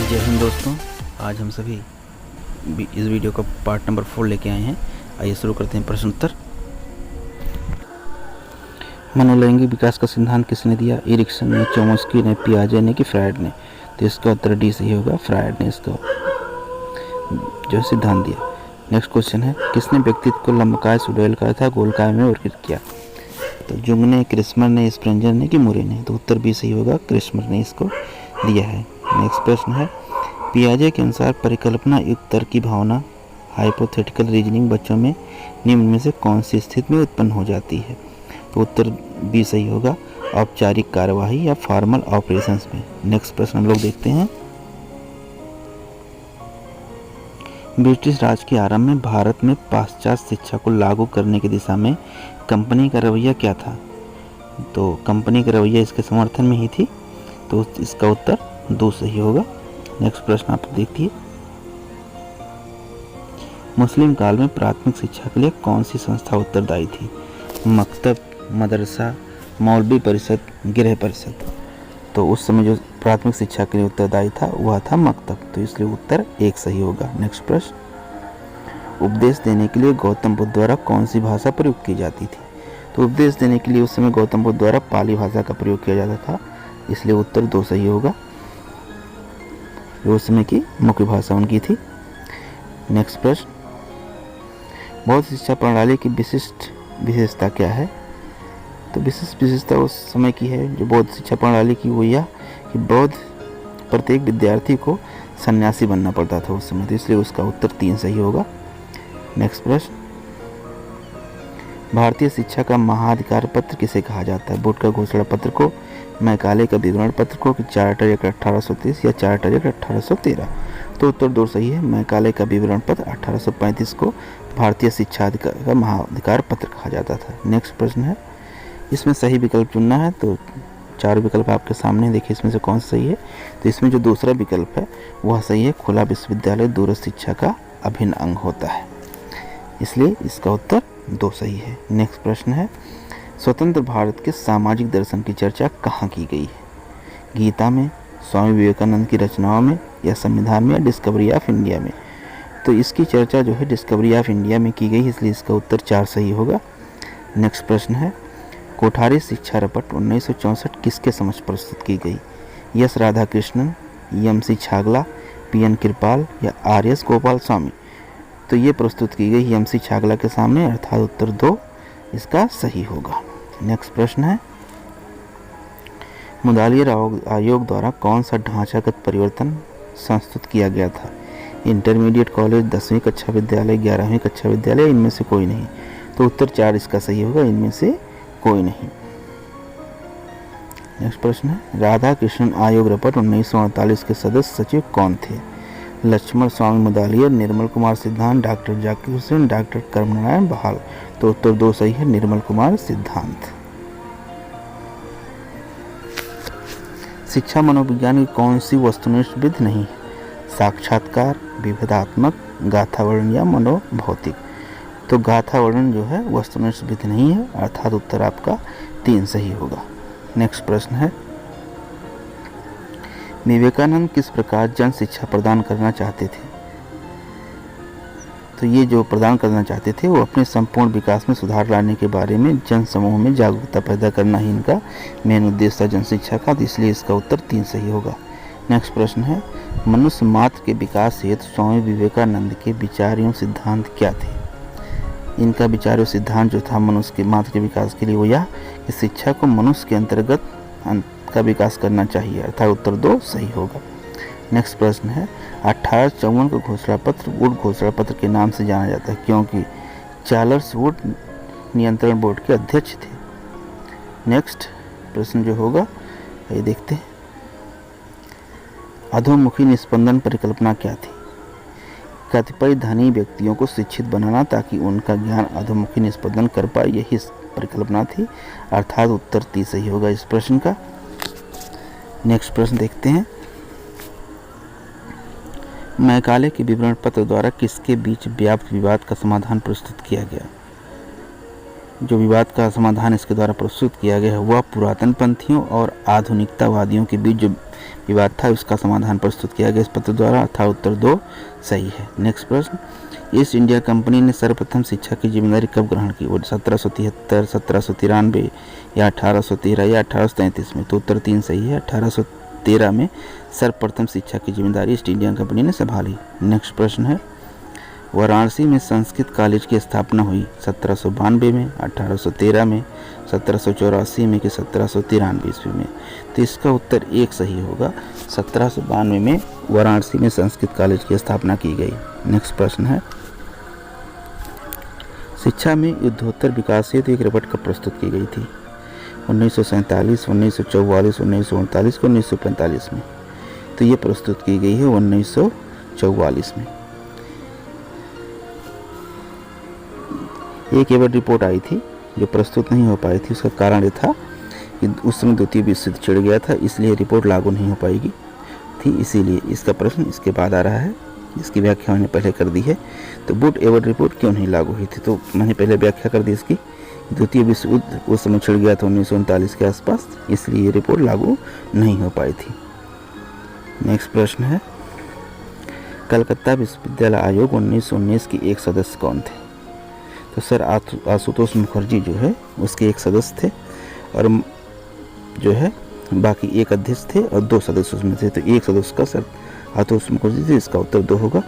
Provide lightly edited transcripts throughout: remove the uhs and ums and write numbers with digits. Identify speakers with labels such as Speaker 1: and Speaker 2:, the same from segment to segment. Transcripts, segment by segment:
Speaker 1: जय हिंद दोस्तों, आज हम सभी इस वीडियो का पार्ट नंबर 4 लेके आए हैं। आइए शुरू करते हैं प्रश्न उत्तर। मनोलैंगिक विकास का सिद्धांत किसने दिया? एरिक्सन ने, चोम्स्की ने, पियाजे ने कि फ्रायड ने? तो इसका उत्तर डी सही होगा, फ्रायड ने इसका जो सिद्धांत दिया। नेक्स्ट क्वेश्चन है, किसने व्यक्तित्व को लंबकाय, सुडैलकाय तथा गोलकाय में वर्गीकृत किया? तो जुंग ने, क्रिस्मर ने, स्प्रेंजर ने कि मुरे ने? तो उत्तर बी सही होगा, क्रिस्मर ने इसको दिया है। नेक्स्ट प्रश्न है, पियाजे के अनुसार परिकल्पना युक्त तर्क की भावना, हाइपोथेटिकल रीजनिंग बच्चों में निम्न में से कौन सी स्थिति में उत्पन्न हो जाती है? तो उत्तर बी सही होगा, औपचारिक कार्यवाही या फॉर्मल ऑपरेशंस में। नेक्स्ट प्रश्न हम लोग देखते हैं, ब्रिटिश राज के आरंभ में भारत में पाश्चात्य शिक्षा को लागू करने की दिशा में कंपनी का रवैया क्या था? तो कंपनी का रवैया इसके समर्थन में ही थी, तो इसका उत्तर दो सही होगा। नेक्स्ट प्रश्न आप देखिए, मुस्लिम काल में प्राथमिक शिक्षा के लिए कौन सी संस्था उत्तरदायी थी? मकतब, मदरसा, मौलवी परिषद, गृह परिषद? तो उस समय जो प्राथमिक शिक्षा के लिए उत्तरदायी था वह था मकतब, तो इसलिए उत्तर एक सही होगा। नेक्स्ट प्रश्न, उपदेश देने के लिए गौतम बुद्ध द्वारा कौन सी भाषा प्रयोग की जाती थी? तो उपदेश देने के लिए उस समय गौतम बुद्ध द्वारा पाली भाषा का प्रयोग किया जाता था, इसलिए उत्तर दो सही होगा, जो उस समय की मुख्य भाषा उनकी थी। नेक्स्ट प्रश्न, बौद्ध शिक्षा प्रणाली की विशिष्ट विशेषता क्या है? तो विशिष्ट विशेषता उस समय की है जो बौद्ध शिक्षा प्रणाली की, वो यह कि बौद्ध प्रत्येक विद्यार्थी को सन्यासी बनना पड़ता था उस समय, तो इसलिए उसका उत्तर 3 सही होगा। नेक्स्ट प्रश्न, भारतीय शिक्षा का महाधिकार पत्र किसे कहा जाता है? वुड का घोषणा पत्र को, मैकाले का विवरण पत्र को, कि चार्टर एक्ट 1830 या चार्टर एक्ट 1813? तो उत्तर 2 सही है, मैकाले का विवरण पत्र 1835 को भारतीय शिक्षा अधिकार का महाधिकार पत्र कहा जाता था। नेक्स्ट प्रश्न है, इसमें सही विकल्प चुनना है, तो 4 विकल्प आपके सामने, देखिए इसमें से कौन सा सही है। तो इसमें जो दूसरा विकल्प है वह सही है, खुला विश्वविद्यालय दूरस्थ शिक्षा का अभिन्न अंग होता है, इसलिए इसका उत्तर 2 सही है। नेक्स्ट प्रश्न है, स्वतंत्र भारत के सामाजिक दर्शन की चर्चा कहाँ की गई है? गीता में, स्वामी विवेकानंद की रचनाओं में, या संविधान में, या डिस्कवरी ऑफ इंडिया में? तो इसकी चर्चा जो है डिस्कवरी ऑफ इंडिया में की गई, इसलिए इसका उत्तर 4 सही होगा। नेक्स्ट प्रश्न है, कोठारी शिक्षा रपट 1964 किसके समक्ष प्रस्तुत की गई? S Radhakrishnan, M C. Chagla, P N. Kripal, या आर.एस. गोपाल स्वामी? तो ये प्रस्तुत की गई एम.सी. छागला के सामने, अर्थात उत्तर 2 इसका सही होगा। नेक्स्ट प्रश्न है, मुदालियर आयोग द्वारा कौन सा ढांचागत परिवर्तन संस्तुत किया गया था? इंटरमीडिएट कॉलेज, 10वीं कक्षा विद्यालय, 11वीं कक्षा विद्यालय, इनमें से कोई नहीं? तो उत्तर 4 इसका सही होगा, इनमें से कोई नहीं। नेक्स्ट प्रश्न है, राधा कृष्णन आयोग रपट 1948 के सदस्य सचिव कौन थे? लक्ष्मण स्वामी मुदालियर, निर्मल कुमार सिद्धांत, डॉक्टर जाकिर हुसैन, डॉक्टर कर्मनारायण बहाल? तो उत्तर 2 सही है, निर्मल कुमार सिद्धांत। शिक्षा मनोविज्ञान की कौन सी वस्तुनिष्ठ विधि नहीं है? साक्षात्कार, विभेदात्मक, गाथा वर्णन, या मनोभौतिक? तो गाथा वर्णन जो है वस्तुनिष्ठ विधि नहीं है, अर्थात उत्तर आपका 3 सही होगा। नेक्स्ट प्रश्न है, विवेकानंद किस प्रकार जन शिक्षा प्रदान करना चाहते थे? तो ये जो प्रदान करना चाहते थे वो अपने संपूर्ण विकास में सुधार लाने के बारे में जन समूह में जागरूकता पैदा करना ही इनका मेन उद्देश्य था जन शिक्षा का, तो इसलिए इसका उत्तर 3 सही होगा। नेक्स्ट प्रश्न है, मनुष्य मात्र के विकास हेतु स्वामी विवेकानंद के विचार एवं सिद्धांत क्या थे? इनका विचार और सिद्धांत जो था मनुष्य के मात्र के विकास के लिए वो यह कि शिक्षा को मनुष्य के अंतर्गत का विकास करना चाहिए, अर्थात उत्तर 2 सही होगा। नेक्स्ट प्रश्न है, 1854 का घोषणा पत्र वुड घोषणा पत्र के नाम से जाना जाता है क्योंकि चार्ल्स वुड नियंत्रण बोर्ड के अध्यक्ष थे। नेक्स्ट प्रश्न जो होगा ये देखते हैं, अधोमुखी निस्पंदन परिकल्पना क्या थी? कतिपय धनी व्यक्तियों को शिक्षित बनाना ताकि उनका ज्ञान अधोमुखी निस्पंदन कर पाए, यही परिकल्पना थी, अर्थात उत्तर 3 सही होगा इस प्रश्न का। नेक्स्ट प्रश्न देखते हैं, मैकाले के विवरण पत्र द्वारा किसके बीच व्याप्त विवाद का समाधान प्रस्तुत किया गया? जो विवाद का समाधान इसके द्वारा प्रस्तुत किया गया है वह पुरातन पंथियों और आधुनिकतावादियों के बीच जो विवाद था, उसका समाधान प्रस्तुत किया गया इस पत्र द्वारा, अर्थात उत्तर 2 सही है। नेक्स्ट प्रश्न, ईस्ट इंडिया कंपनी ने सर्वप्रथम शिक्षा की जिम्मेदारी कब ग्रहण की? वो 1773, 1793 या 1813 या 1833 में? तो उत्तर 3 सही है, 1813 में सर्वप्रथम शिक्षा की जिम्मेदारी ईस्ट इंडिया कंपनी ने संभाली। नेक्स्ट प्रश्न है, वाराणसी में संस्कृत कॉलेज की स्थापना हुई 1792 में, 1813 में, 1784 में कि 1793 ईस्वी में? तो इसका उत्तर 1 सही होगा, 1792 में वाराणसी में संस्कृत कॉलेज की स्थापना की गई। नेक्स्ट प्रश्न है, शिक्षा में युद्धोत्तर विकास हेतु एक रिपोर्ट कब प्रस्तुत की गई थी? 1947, 1944, 1939 को 1945 में? तो ये प्रस्तुत की गई है 1944 में। एक एवं रिपोर्ट आई थी जो प्रस्तुत नहीं हो पाई थी, उसका कारण ये था कि उस समय द्वितीय विश्व युद्ध छिड़ गया था, इसलिए रिपोर्ट लागू नहीं हो पाएगी थी, इसीलिए इसका प्रश्न इसके बाद आ रहा है, इसकी व्याख्या मैंने पहले कर दी है। तो बुट एवं रिपोर्ट क्यों नहीं लागू हुई थी? तो मैंने पहले व्याख्या कर दी इसकी, द्वितीय विश्व युद्ध उस समय छिड़ गया था 1939 के आसपास, इसलिए ये रिपोर्ट लागू नहीं हो पाई थी। नेक्स्ट प्रश्न है, कलकत्ता विश्वविद्यालय आयोग 1919 के एक सदस्य कौन थे? तो सर आशुतोष मुखर्जी जो है उसके एक सदस्य थे, और जो है बाकी एक अध्यक्ष थे और 2 सदस्य उसमें थे। तो एक सदस्य का सर आशुतोष मुखर्जी थे, इसका उत्तर 2 होगा।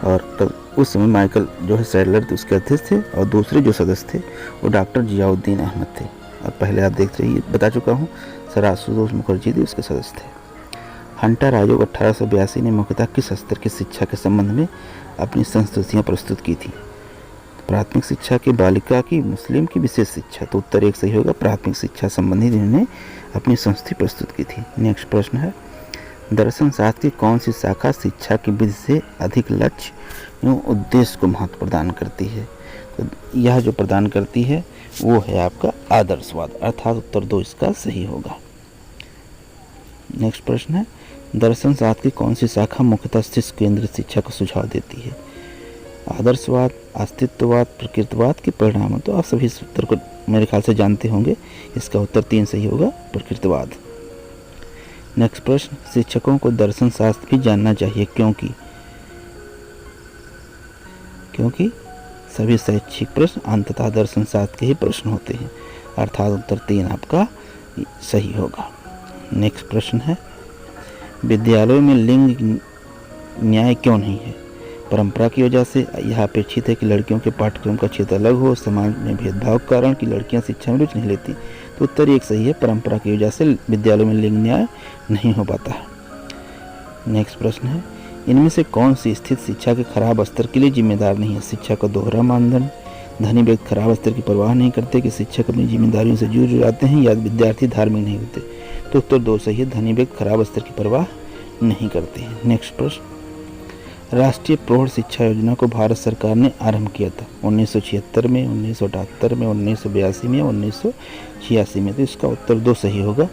Speaker 1: और उस समय माइकल जो है सैडलर थे उसके अध्यक्ष थे, और दूसरे जो सदस्य थे वो डॉक्टर जियाउद्दीन अहमद थे। और पहले आप देख रहे बता चुका हूँ, सर आशुतोष मुखर्जी थे उसके सदस्य थे। हंटर आयोग 1882 ने मुख्यतः किस स्तर की शिक्षा के संबंध में अपनी संस्तुतियाँ प्रस्तुत की थी? प्राथमिक शिक्षा की, बालिका की, मुस्लिम की, विशेष शिक्षा? तो उत्तर 1 सही होगा, प्राथमिक शिक्षा संबंधी इन्होंने अपनी संस्तुति प्रस्तुत की थी। नेक्स्ट प्रश्न है, दर्शन शास्त्र की कौन सी शाखा शिक्षा की विधि से अधिक लक्ष्य एवं उद्देश्य को महत्व प्रदान करती है? तो यह जो प्रदान करती है वो है आपका आदर्शवाद, अर्थात उत्तर 2 इसका सही होगा। नेक्स्ट प्रश्न है, दर्शन शास्त्र की कौन सी शाखा मुख्यतः शिष्य केंद्रित शिक्षा को सुझाव देती है? आदर्शवाद, अस्तित्ववाद, प्रकृतिवाद के परिणाम? तो आप सभी इस उत्तर को मेरे ख्याल से जानते होंगे, इसका उत्तर 3 सही होगा, प्रकृतिवाद। नेक्स्ट प्रश्न, शिक्षकों को दर्शन शास्त्र भी जानना चाहिए क्योंकि? क्योंकि सभी शैक्षिक प्रश्न अंततः दर्शन शास्त्र के ही प्रश्न होते हैं, अर्थात उत्तर 3 आपका सही होगा। नेक्स्ट प्रश्न है, विद्यालयों में लिंग न्याय क्यों नहीं है? परंपरा की वजह से? यह अपेक्षित है कि लड़कियों के पाठ्यक्रम का क्षेत्र अलग हो, समाज में भेदभाव के कारण कि लड़कियां शिक्षा में रुचि नहीं लेती? तो उत्तर 1 सही है, परंपरा की वजह से विद्यालयों में लिंग न्याय नहीं हो पाता है। नेक्स्ट प्रश्न है, इनमें से कौन सी स्थिति शिक्षा के खराब स्तर के लिए जिम्मेदार नहीं है? शिक्षा का दोहरा मानदंड, धनी व्यक्ति खराब स्तर की परवाह नहीं करते, कि शिक्षक अपनी जिम्मेदारियों से जूझ जाते हैं, या विद्यार्थी धार्मिक नहीं होते? तो उत्तर 2 सही है, धनी व्यक्ति खराब स्तर की परवाह नहीं करते हैं। नेक्स्ट प्रश्न, राष्ट्रीय प्रौढ़ शिक्षा योजना को भारत सरकार ने आरंभ किया था 1976 में, 1978 में, 1982 में, 1986 में? तो इसका उत्तर 2 सही होगा,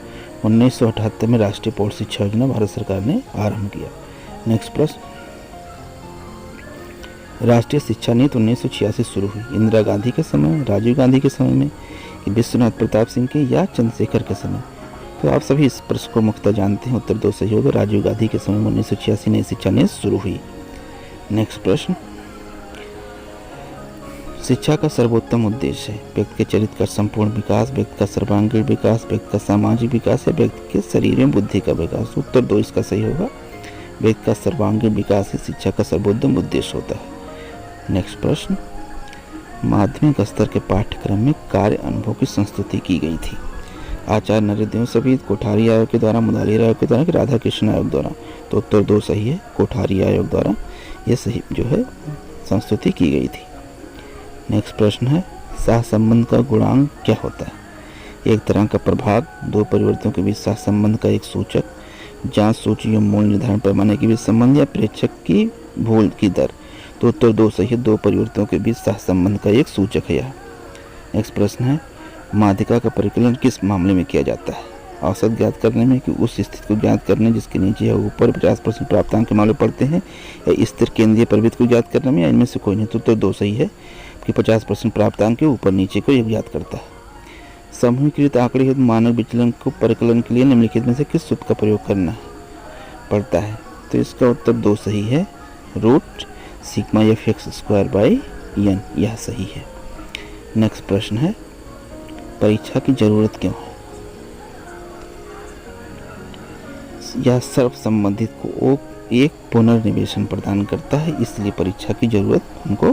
Speaker 1: 1978 में राष्ट्रीय प्रौढ़ शिक्षा योजना भारत सरकार ने आरंभ किया। नेक्स्ट प्रश्न, राष्ट्रीय शिक्षा नीति 1986 शुरू हुई इंदिरा गांधी के समय, राजीव गांधी के समय में, विश्वनाथ प्रताप सिंह के या चंद्रशेखर के समय? तो आप सभी इस प्रश्न को मुख्यतः जानते हैं, उत्तर 2 सही होगा, राजीव गांधी के समय 1986 में शिक्षा नीति शुरू हुई। नेक्स्ट प्रश्न, शिक्षा का सर्वोत्तम उद्देश्य है व्यक्ति के चरित्र का संपूर्ण विकास, व्यक्ति का सर्वांगीण विकास, व्यक्ति का सामाजिक विकास या व्यक्ति के शरीर एवं बुद्धि का विकास? उत्तर 2 इसका सही होगा, व्यक्ति का सर्वांगीण विकास ही शिक्षा का सर्वोत्तम उद्देश्य होता है। नेक्स्ट प्रश्न, माध्यमिक स्तर के पाठ्यक्रम में कार्य अनुभव की संस्तुति की गई थी? आचार्य नरेंद्र समेत कोठारी आयोग के द्वारा, मुदालिर आयोग के द्वारा कि राधा कृष्ण आयोग द्वारा? तो उत्तर 2 सही है, कोठारी आयोग द्वारा ये सही जो है संस्तुति की गई थी। नेक्स्ट प्रश्न है, सहसंबंध का गुणांक क्या होता है? एक तरह का प्रभाग, 2 परिवर्तनों के बीच सहसंबंध का एक सूचक, जांच सूची एवं मूल निर्धारण पैमाने के बीच संबंध, या प्रेक्षक की भूल की दर? तो उत्तर 2 सही है, 2 परिवर्तनों के बीच सहसंबंध का एक सूचक है यह। नेक्स्ट प्रश्न है, माध्यिका का परिकलन किस मामले में किया जाता है? औसत ज्ञात करने में, कि उस स्थिति को ज्ञात करने जिसके नीचे या ऊपर 50% प्राप्तांक के मामले पड़ते हैं, या स्थिर केंद्रीय प्रवृत्ति को ज्ञात करने में, या इनमें से कोई नहीं? तो उत्तर 2 सही है कि 50% प्राप्तांक के ऊपर नीचे को यह ज्ञात करता है। समूहीकृत आंकड़े हेतु मानक विचलन को परिकलन के लिए निम्नलिखित में से किस सूत्र का प्रयोग करना है? पड़ता है? तो इसका उत्तर 2 सही है, root sigma f x square by n, यह सही है। नेक्स्ट प्रश्न है, परीक्षा की जरूरत क्यों है? यह सर्व संबंधित को एक पुनर्निवेशन प्रदान करता है, इसलिए परीक्षा की जरूरत हमको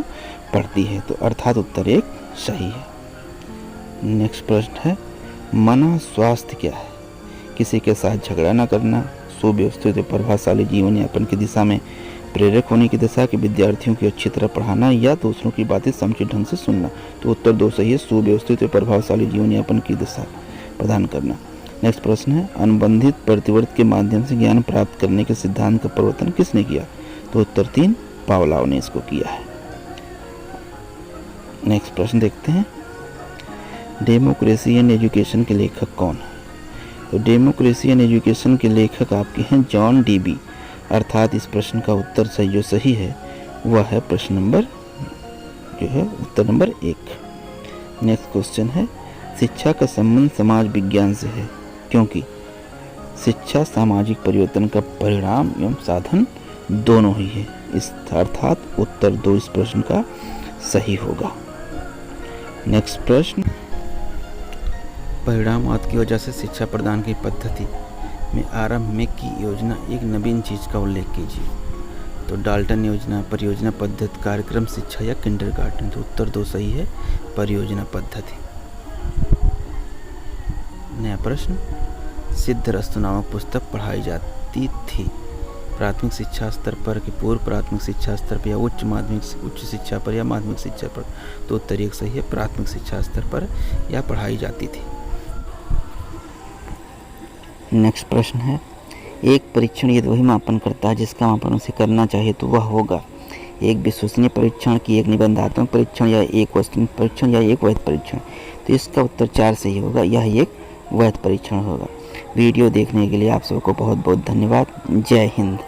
Speaker 1: पड़ती है। तो अर्थात उत्तर 1 सही है। नेक्स्ट प्रश्न है, मन स्वास्थ्य क्या है? किसी के साथ झगड़ा न करना, सुव्यवस्थित और प्रभावशाली जीवन यापन की दिशा में प्रेरक होने की दिशा के विद्यार्थियों की अच्छी तरह पढ़ाना या दूसरों की बातें समुचित ढंग से सुनना। तो उत्तर 2 सही है, सुव्यवस्थित और प्रभावशाली जीवन यापन की दिशा प्रदान करना। नेक्स्ट प्रश्न है, अनुबंधित प्रतिवर्त के माध्यम से ज्ञान प्राप्त करने के सिद्धांत का प्रवर्तन किसने किया? तो उत्तर 3 पावलोव ने इसको किया है। नेक्स्ट प्रश्न देखते हैं, डेमोक्रेसी एंड एजुकेशन के लेखक कौन है? तो डेमोक्रेसी एंड एजुकेशन के लेखक आपके हैं जॉन डीबी, अर्थात इस प्रश्न का उत्तर जो सही है वह है प्रश्न नंबर उत्तर नंबर 1। नेक्स्ट क्वेश्चन है, शिक्षा का संबंध समाज विज्ञान से है क्योंकि शिक्षा सामाजिक परिवर्तन का परिणाम एवं साधन दोनों ही है। इस अर्थात उत्तर 2 इस प्रश्न का सही होगा। नेक्स्ट प्रश्न, परिणामवाद की वजह से शिक्षा प्रदान की पद्धति में आरंभ में की योजना एक नवीन चीज का उल्लेख कीजिए। तो डाल्टन योजना, परियोजना पद्धति, कार्यक्रम शिक्षा या किंडरगार्टन। तो उत्तर 2 सही है, परियोजना पद्धति। नया प्रश्न, सिद्धरस्तु नामक पुस्तक पढ़ाई जाती थी प्राथमिक शिक्षा स्तर पर कि पूर्व प्राथमिक शिक्षा स्तर पर या उच्च शिक्षा पर या माध्यमिक शिक्षा पर? तो उत्तर 1 सही है, प्राथमिक शिक्षा स्तर पर यह पढ़ाई जाती थी। नेक्स्ट प्रश्न है, एक परीक्षण यदि वही मापन करता है जिसका मापन उसे करना चाहिए तो वह होगा एक विश्वसनीय परीक्षण की एक निबंधात्मक परीक्षण या एक वस्तुनिष्ठ परीक्षण या एक वैध परीक्षण। तो इसका उत्तर 4 सही होगा, यह एक वैध परीक्षण होगा। वीडियो देखने के लिए आप सबको बहुत बहुत धन्यवाद। जय हिंद।